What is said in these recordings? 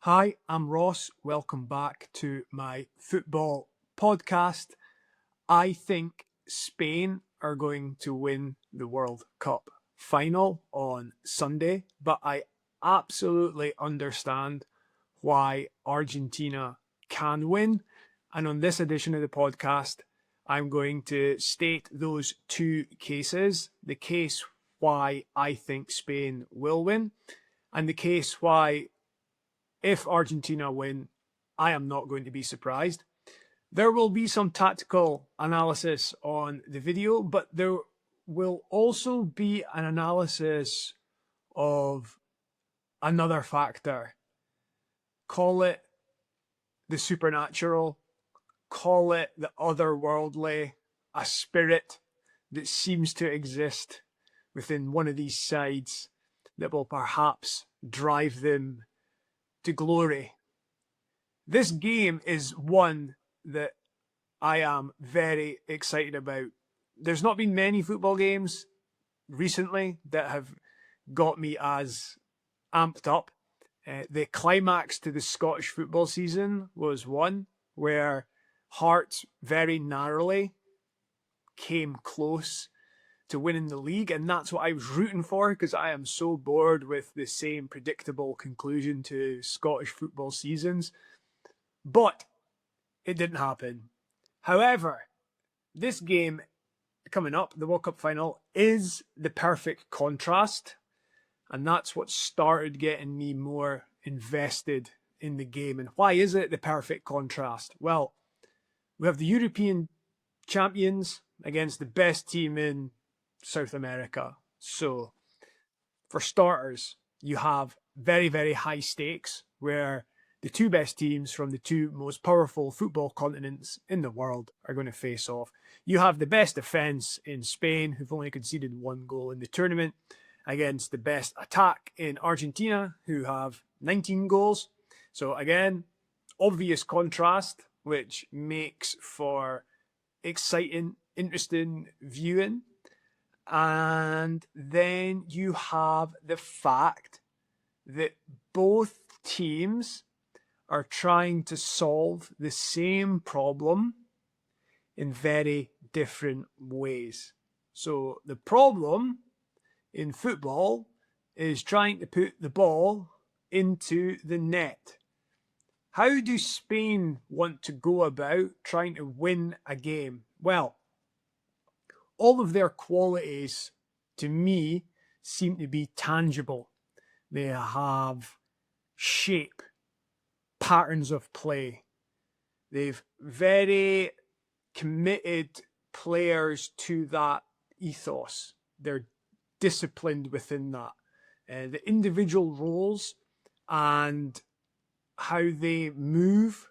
Hi, I'm Ross. Welcome back to my football podcast. I think Spain are going to win the World Cup final on Sunday, but I absolutely understand why Argentina can win. And on this edition of the podcast, I'm going to state those two cases: the case why I think Spain will win, and the case why if Argentina win, I am not going to be surprised. There will be some tactical analysis on the video, but there will also be an analysis of another factor. Call it the supernatural, call it the otherworldly, a spirit that seems to exist within one of these sides that will perhaps drive them to glory. This game is one that I am very excited about. There's not been many football games recently that have got me as amped up. The climax to the Scottish football season was one where Hearts very narrowly came close to winning the league, and that's what I was rooting for because I am so bored with the same predictable conclusion to Scottish football seasons. But it didn't happen. However, this game coming up, the World Cup final, is the perfect contrast. And that's what started getting me more invested in the game. And why is it the perfect contrast? Well, we have the European champions against the best team in South America. So, for starters, you have very, very high stakes where the two best teams from the two most powerful football continents in the world are going to face off. You have the best defence in Spain, who've only conceded one goal in the tournament, against the best attack in Argentina, who have 19 goals. So again, obvious contrast, which makes for exciting, interesting viewing. And then you have the fact that both teams are trying to solve the same problem in very different ways. So the problem in football is trying to put the ball into the net. How do Spain want to go about trying to win a game? Well, all of their qualities, to me, seem to be tangible. They have shape, patterns of play. They've very committed players to that ethos. They're disciplined within that. The individual roles and how they move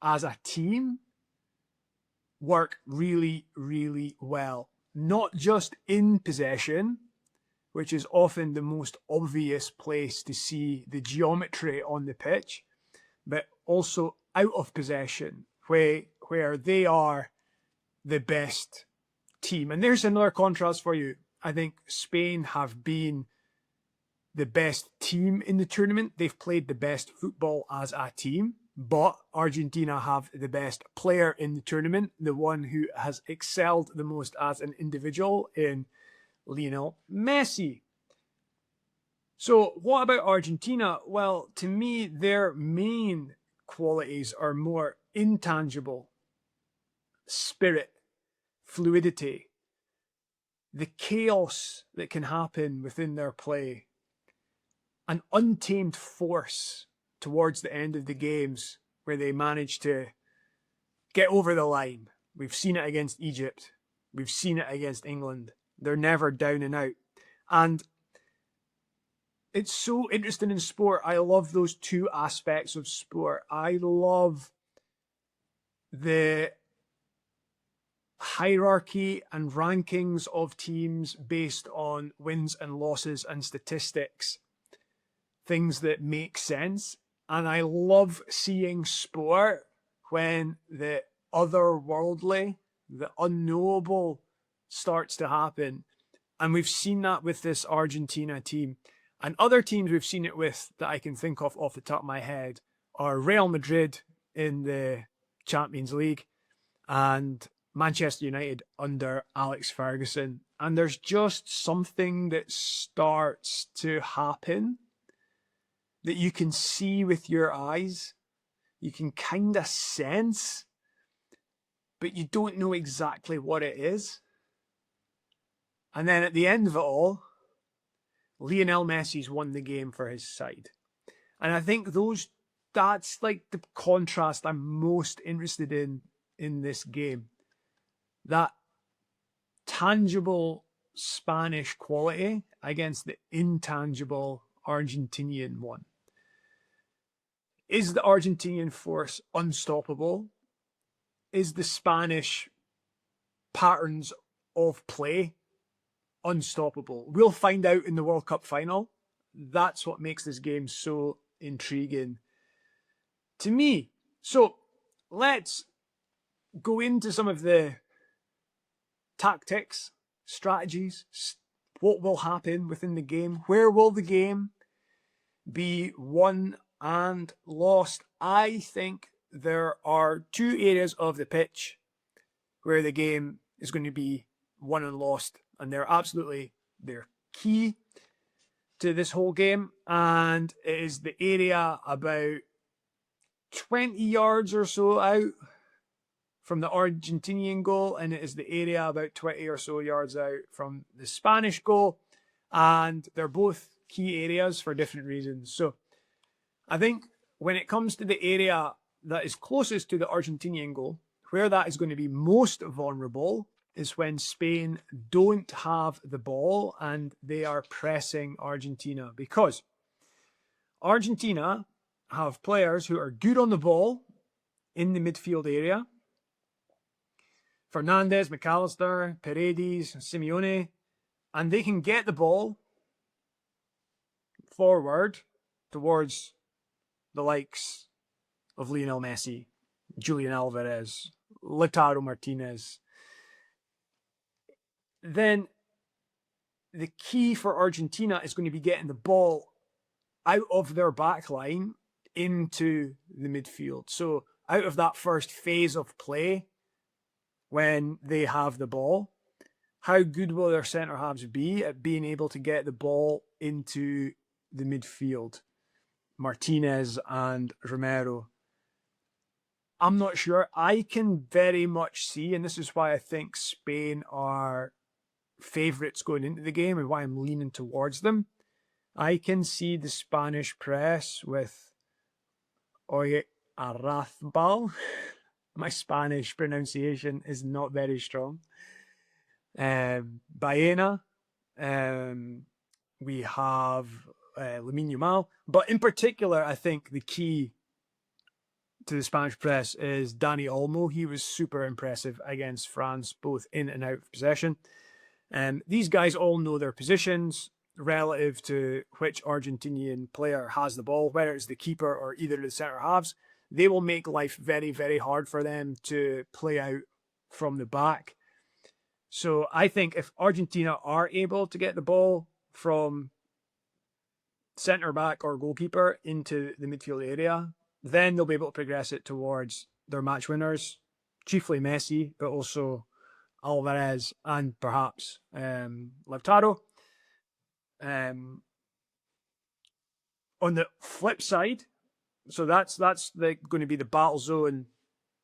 as a team work really, really well. Not just in possession, which is often the most obvious place to see the geometry on the pitch, but also out of possession, where they are the best team. And there's another contrast for you. I think Spain have been the best team in the tournament. They've played the best football as a team, but Argentina have the best player in the tournament, the one who has excelled the most as an individual in Lionel Messi. So what about Argentina? Well, to me, their main qualities are more intangible: spirit, fluidity, the chaos that can happen within their play, an untamed force towards the end of the games where they manage to get over the line. We've seen it against Egypt. We've seen it against England. They're never down and out. And it's so interesting in sport. I love those two aspects of sport. I love the hierarchy and rankings of teams based on wins and losses and statistics, things that make sense. And I love seeing sport when the otherworldly, the unknowable starts to happen. And we've seen that with this Argentina team. And other teams we've seen it with that I can think of off the top of my head are Real Madrid in the Champions League and Manchester United under Alex Ferguson. And there's just something that starts to happen that you can see with your eyes. You can kind of sense, but you don't know exactly what it is. And then at the end of it all, Lionel Messi's won the game for his side. And I think that's like the contrast I'm most interested in this game. That tangible Spanish quality against the intangible Argentinian one. Is the Argentinian force unstoppable? Is the Spanish patterns of play unstoppable? We'll find out in the World Cup final. That's what makes this game so intriguing to me. So let's go into some of the tactics, strategies, what will happen within the game, where will the game be won and lost. I think there are two areas of the pitch where the game is going to be won and lost, and they're key to this whole game, and it is the area about 20 yards or so out from the Argentinian goal, and it is the area about 20 or so yards out from the Spanish goal, and they're both key areas for different reasons. So I think when it comes to the area that is closest to the Argentinian goal, where that is going to be most vulnerable is when Spain don't have the ball and they are pressing Argentina, because Argentina have players who are good on the ball in the midfield area. Fernandez, McAllister, Paredes, Simeone, and they can get the ball forward towards the likes of Lionel Messi, Julian Alvarez, Lautaro Martinez. Then the key for Argentina is going to be getting the ball out of their back line into the midfield. So out of that first phase of play, when they have the ball, how good will their centre halves be at being able to get the ball into the midfield? Martinez and Romero. I'm not sure. I can very much see, and this is why I think Spain are favourites going into the game and why I'm leaning towards them. I can see the Spanish press with Oye Arrazabal. My Spanish pronunciation is not very strong. Baena. We have Lamine Yamal. But in particular, I think the key to the Spanish press is Dani Olmo. He was super impressive against France, both in and out of possession. These guys all know their positions relative to which Argentinian player has the ball, whether it's the keeper or either of the centre halves. They will make life very, very hard for them to play out from the back. So I think if Argentina are able to get the ball from centre back or goalkeeper into the midfield area, then they'll be able to progress it towards their match winners, chiefly Messi, but also Alvarez and perhaps Lautaro. On the flip side, so that's going to be the battle zone,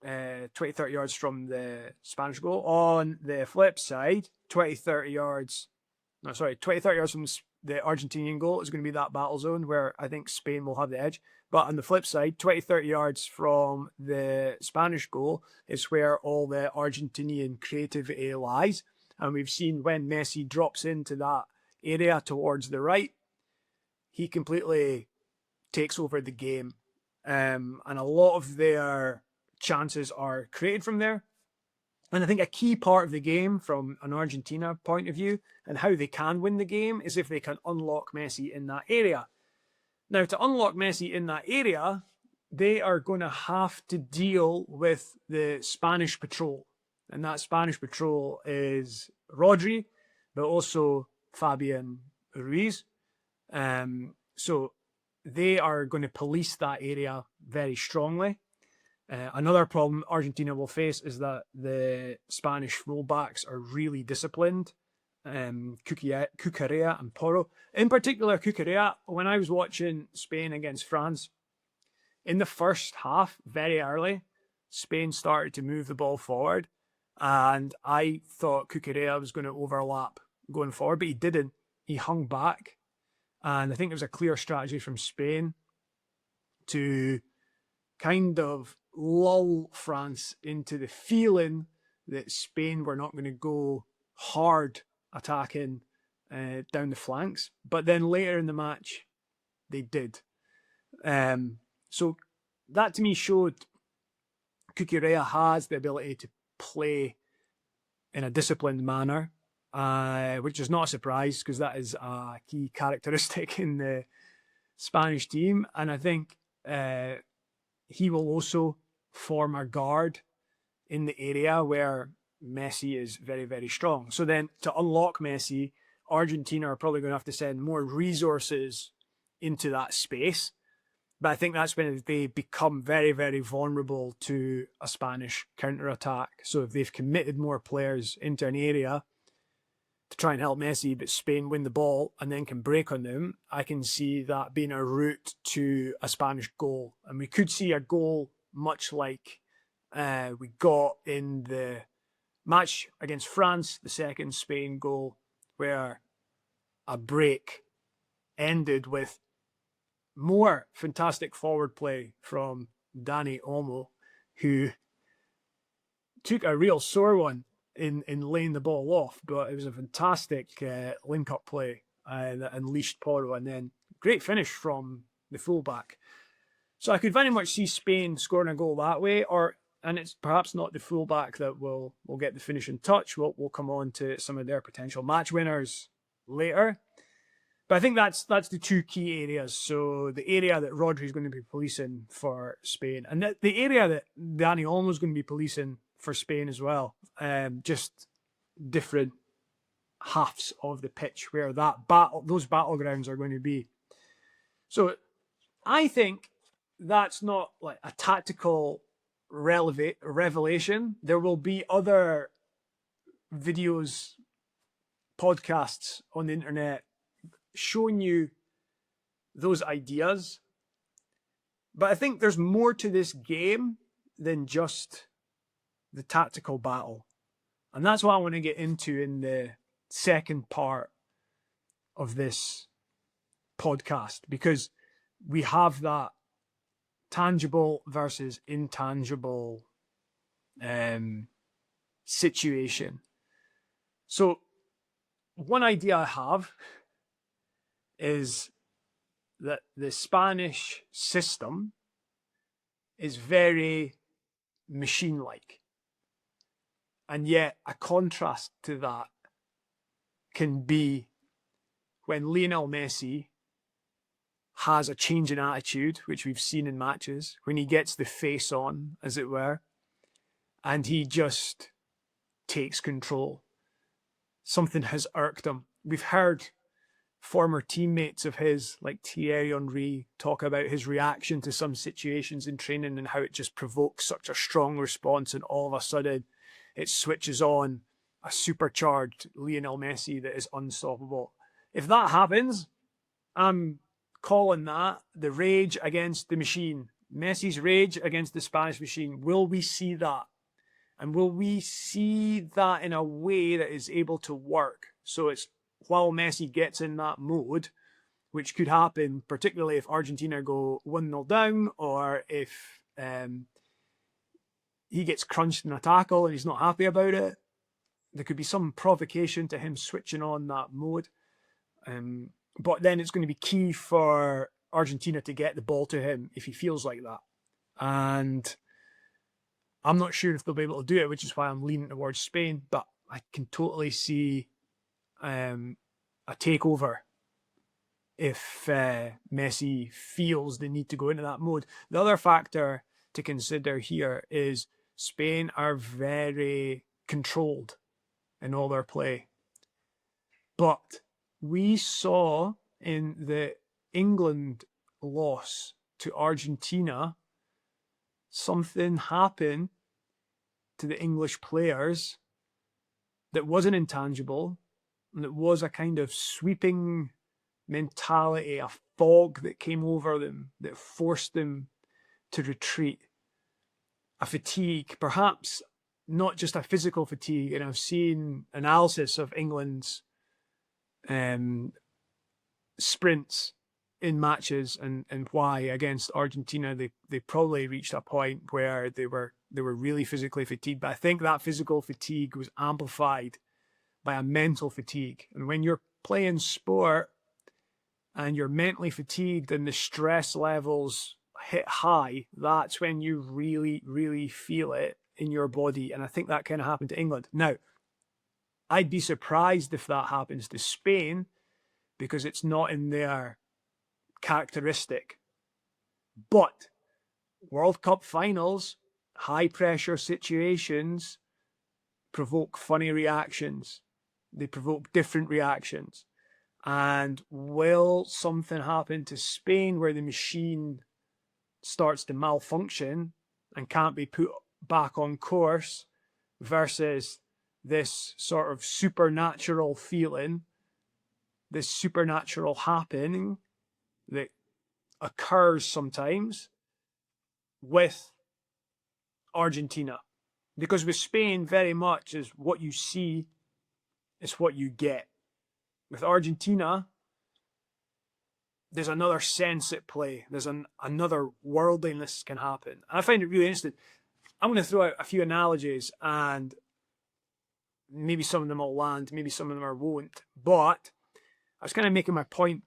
20-30 yards from the Spanish goal. On the flip side, 20-30 yards from the Argentinian goal is going to be that battle zone where I think Spain will have the edge. But on the flip side, 20-30 yards from the Spanish goal is where all the Argentinian creativity lies. And we've seen when Messi drops into that area towards the right, he completely takes over the game. And a lot of their chances are created from there. And I think a key part of the game from an Argentina point of view and how they can win the game is if they can unlock Messi in that area. Now, to unlock Messi in that area, they are going to have to deal with the Spanish patrol. And that Spanish patrol is Rodri, but also Fabian Ruiz. So they are going to police that area very strongly. Another problem Argentina will face is that the Spanish fullbacks are really disciplined. Cucurella and Porro. In particular, Cucurella, when I was watching Spain against France, in the first half, very early, Spain started to move the ball forward. And I thought Cucurella was going to overlap going forward, but he didn't. He hung back. And I think it was a clear strategy from Spain to kind of lull France into the feeling that Spain were not going to go hard attacking down the flanks. But then later in the match, they did. So that to me showed Cucurella has the ability to play in a disciplined manner, which is not a surprise because that is a key characteristic in the Spanish team. And I think he will also form a guard in the area where Messi is very, very strong. So then to unlock Messi, Argentina are probably going to have to send more resources into that space. But I think that's when they become very, very vulnerable to a Spanish counter-attack. So if they've committed more players into an area to try and help Messi, but Spain win the ball and then can break on them, I can see that being a route to a Spanish goal. And we could see a goal much like we got in the match against France, the second Spain goal, where a break ended with more fantastic forward play from Dani Olmo, who took a real sore one in laying the ball off, but it was a fantastic link-up play that unleashed Porro, and then great finish from the fullback. So I could very much see Spain scoring a goal that way, and it's perhaps not the fullback that will get the finishing touch. We'll come on to some of their potential match winners later. But I think that's the two key areas. So the area that Rodri is going to be policing for Spain, and the area that Dani Olmo is going to be policing for Spain as well. Just different halves of the pitch where those battlegrounds are going to be. So I think that's not like a tactical revelation. There will be other videos, podcasts on the internet showing you those ideas. But I think there's more to this game than just the tactical battle. And that's what I want to get into in the second part of this podcast, because we have that tangible versus intangible situation. So one idea I have is that the Spanish system is very machine-like. And yet a contrast to that can be when Lionel Messi has a change in attitude, which we've seen in matches, when he gets the face on, as it were, and he just takes control. Something has irked him. We've heard former teammates of his, like Thierry Henry, talk about his reaction to some situations in training and how it just provokes such a strong response, and all of a sudden it switches on a supercharged Lionel Messi that is unstoppable. If that happens, I'm calling that the rage against the machine. Messi's rage against the Spanish machine. Will we see that? And will we see that in a way that is able to work? So it's while Messi gets in that mode, which could happen, particularly if Argentina go 1-0 down, or if he gets crunched in a tackle and he's not happy about it, there could be some provocation to him switching on that mode. But then it's going to be key for Argentina to get the ball to him if he feels like that. And I'm not sure if they'll be able to do it, which is why I'm leaning towards Spain. But I can totally see a takeover if Messi feels the need to go into that mode. The other factor to consider here is Spain are very controlled in all their play. But we saw in the England loss to Argentina, something happened to the English players that wasn't intangible, and it was a kind of sweeping mentality, a fog that came over them that forced them to retreat, a fatigue, perhaps not just a physical fatigue. And I've seen analysis of England's sprints in matches and why against Argentina they probably reached a point where they were really physically fatigued. But I think that physical fatigue was amplified by a mental fatigue. And when you're playing sport and you're mentally fatigued and the stress levels hit high, that's when you really, really feel it in your body. And I think that kind of happened to England. Now, I'd be surprised if that happens to Spain because it's not in their characteristic. But World Cup finals, high pressure situations provoke funny reactions. They provoke different reactions. And will something happen to Spain where the machine starts to malfunction and can't be put back on course versus this sort of supernatural feeling, this supernatural happening that occurs sometimes with Argentina? Because with Spain, very much is what you see is what you get. With Argentina, there's another sense at play. There's another worldliness can happen. And I find it really interesting. I'm going to throw out a few analogies, and maybe some of them will land, maybe some of them won't. But I was kind of making my point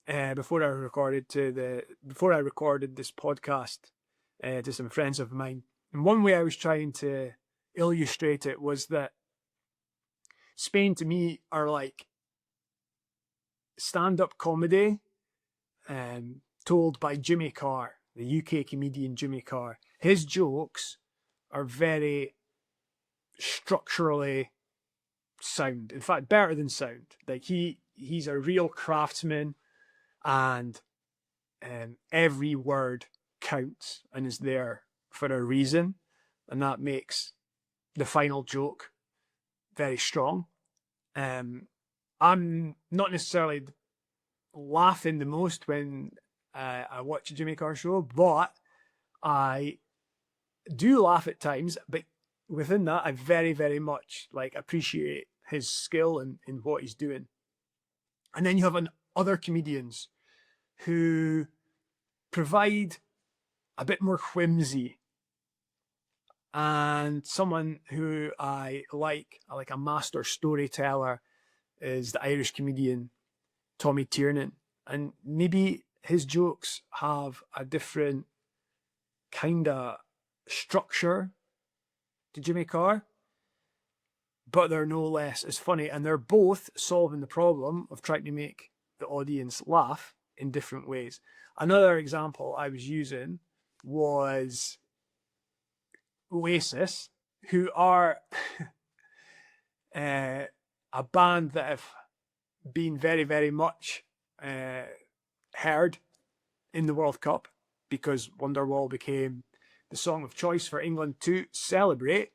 before I recorded this podcast to some friends of mine. And one way I was trying to illustrate it was that Spain to me are like stand-up comedy told by Jimmy Carr, the UK comedian Jimmy Carr. His jokes are very structurally sound. In fact, better than sound. Like he's a real craftsman, and every word counts and is there for a reason, and that makes the final joke very strong. I'm not necessarily laughing the most when I watch a Jimmy Carr show, but I do laugh at times. But within that, I very, very much appreciate his skill in what he's doing. And then you have other comedians who provide a bit more whimsy. And someone who I like a master storyteller, is the Irish comedian Tommy Tiernan. And maybe his jokes have a different kind of structure to Jimmy Carr, but they're no less as funny. And they're both solving the problem of trying to make the audience laugh in different ways. Another example I was using was Oasis, who are a band that have been very, very much heard in the World Cup because Wonderwall became the song of choice for England to celebrate.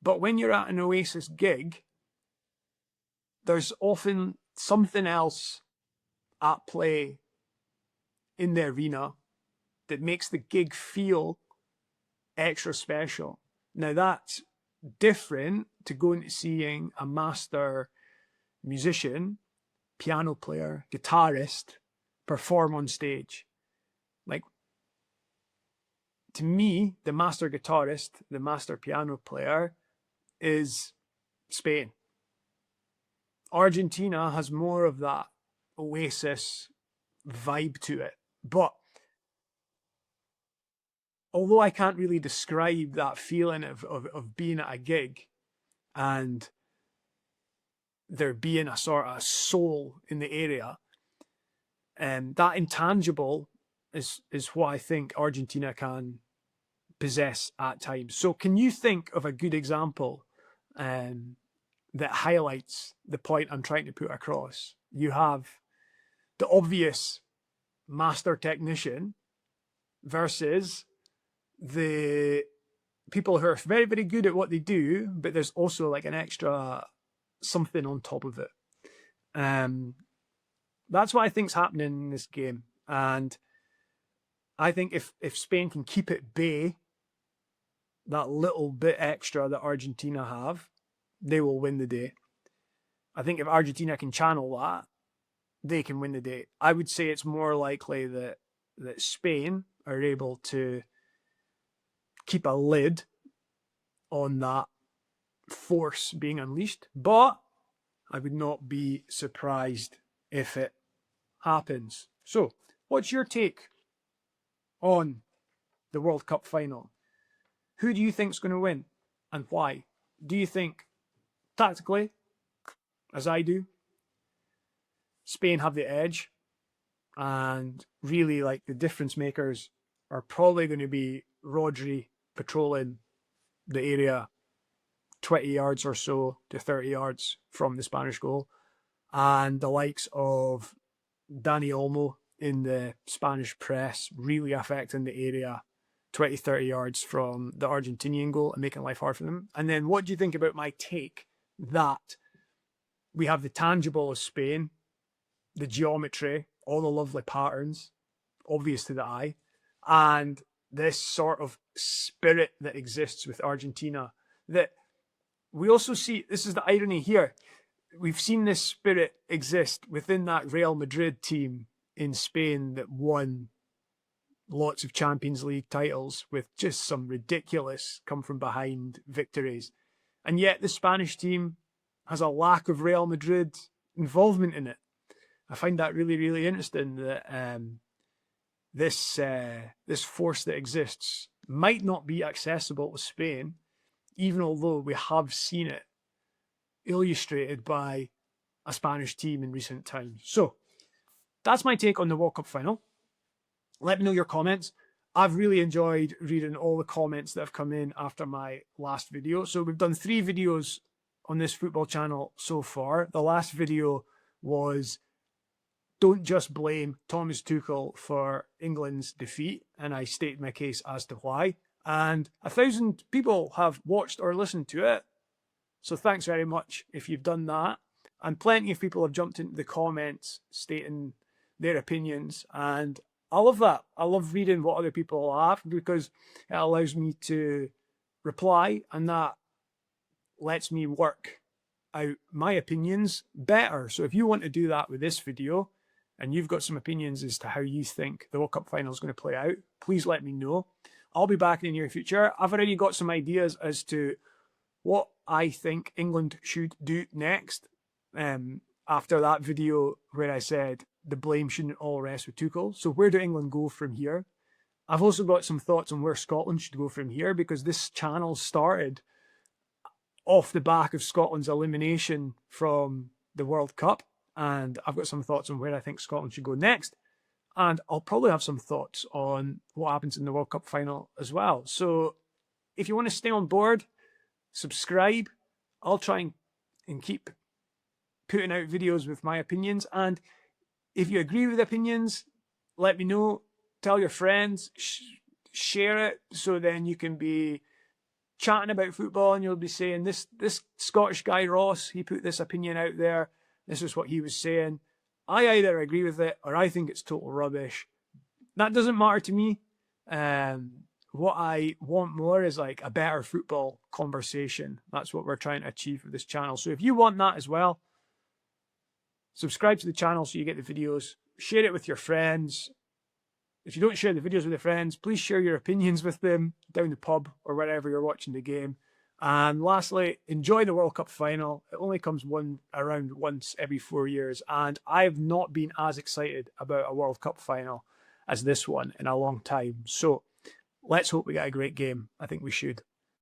But when you're at an Oasis gig, there's often something else at play in the arena that makes the gig feel extra special. Now that's different to going to seeing a master musician, piano player, guitarist perform on stage. To me, the master guitarist, the master piano player is Spain. Argentina has more of that Oasis vibe to it. But although I can't really describe that feeling of being at a gig and there being a sort of soul in the area, that intangible is what I think Argentina can possess at times. So can you think of a good example that highlights the point I'm trying to put across? You have the obvious master technician versus the people who are very, very good at what they do, but there's also like an extra something on top of it. That's what I think's happening in this game. And I think if Spain can keep at bay that little bit extra that Argentina have, they will win the day. I think if Argentina can channel that, they can win the day. I would say it's more likely that Spain are able to keep a lid on that force being unleashed, but I would not be surprised if it happens. So, what's your take on the World Cup final? Who do you think is going to win and why? Do you think, tactically, as I do, Spain have the edge, and really like the difference makers are probably going to be Rodri patrolling the area 20 yards or so to 30 yards from the Spanish goal, and the likes of Dani Olmo in the Spanish press really affecting the area 20, 30 yards from the Argentinian goal and making life hard for them? And then what do you think about my take that we have the tangible of Spain, the geometry, all the lovely patterns, obvious to the eye, and this sort of spirit that exists with Argentina that we also see? This is the irony here. We've seen this spirit exist within that Real Madrid team in Spain that won lots of Champions League titles with just some ridiculous come from behind victories. And yet the Spanish team has a lack of Real Madrid involvement in it. I find that really, really interesting that this force that exists might not be accessible to Spain, even although we have seen it illustrated by a Spanish team in recent times. So that's my take on the World Cup final. Let me know your comments. I've really enjoyed reading all the comments that have come in after my last video. So we've done 3 videos on this football channel so far. The last video was don't just blame Thomas Tuchel for England's defeat, and I stated my case as to why. And 1,000 people have watched or listened to it. So thanks very much if you've done that. And plenty of people have jumped into the comments stating their opinions. And I love that. I love reading what other people have because it allows me to reply, and that lets me work out my opinions better. So if you want to do that with this video and you've got some opinions as to how you think the World Cup final is going to play out, please let me know. I'll be back in the near future. I've already got some ideas as to what I think England should do next after that video where I said the blame shouldn't all rest with Tuchel. So where do England go from here? I've also got some thoughts on where Scotland should go from here, because this channel started off the back of Scotland's elimination from the World Cup, and I've got some thoughts on where I think Scotland should go next. And I'll probably have some thoughts on what happens in the World Cup final as well. So if you want to stay on board, subscribe. I'll try and keep putting out videos with my opinions. And if you agree with opinions, let me know. Tell your friends. Share it, so then you can be chatting about football and you'll be saying, this Scottish guy Ross, he put this opinion out there. This is what he was saying. I either agree with it or I think it's total rubbish. That doesn't matter to me. What I want more is like a better football conversation. That's what we're trying to achieve with this channel. So if you want that as well, subscribe to the channel so you get the videos. Share it with your friends. If you don't share the videos with your friends, please share your opinions with them down the pub or wherever you're watching the game. And lastly, enjoy the World Cup final. It only comes around once every 4 years. And I have not been as excited about a World Cup final as this one in a long time. So let's hope we get a great game. I think we should.